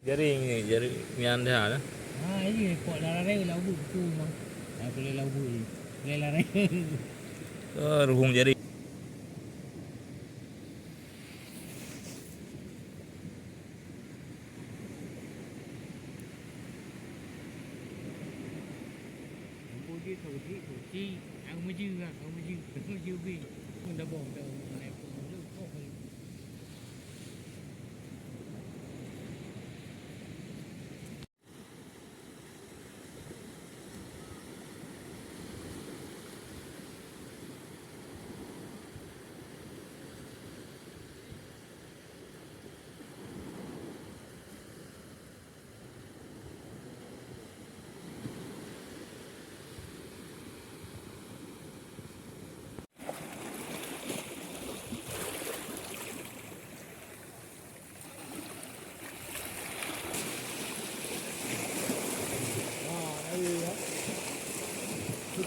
Jaring ni, jaring mian dah lah. Ini kok larai labu tu bang. Boleh labu ni. Boleh larai. Ruhung jaring. Aku maju lah, aku maju bi. Pun dah bom dah naik pun dulu.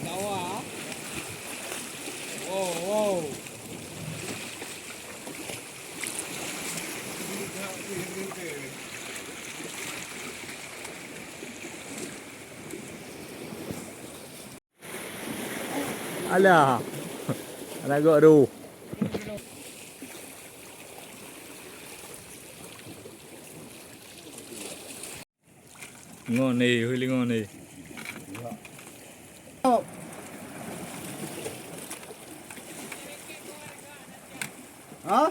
Bawah. Wow. Alah. Alah gok tu. Ngon ni, huli ngon ni. Hả?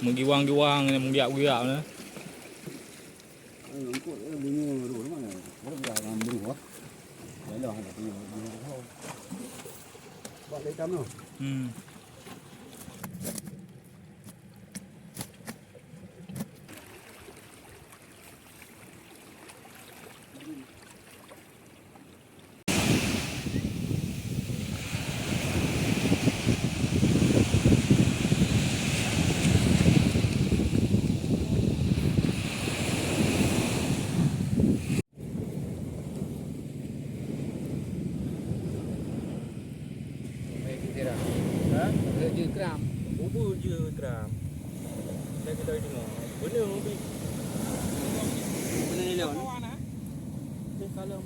Menggiwang-giwang ni, menggiap-giap ni. Kok bunyi dulu mana? Kalau dah ngambil wah. Dah lah ada bunyi tahu. Buat lekam tu. Je keram. Bubur je teram. Dah kita dengar. Benar mobil. Benda ni lawan. Kalau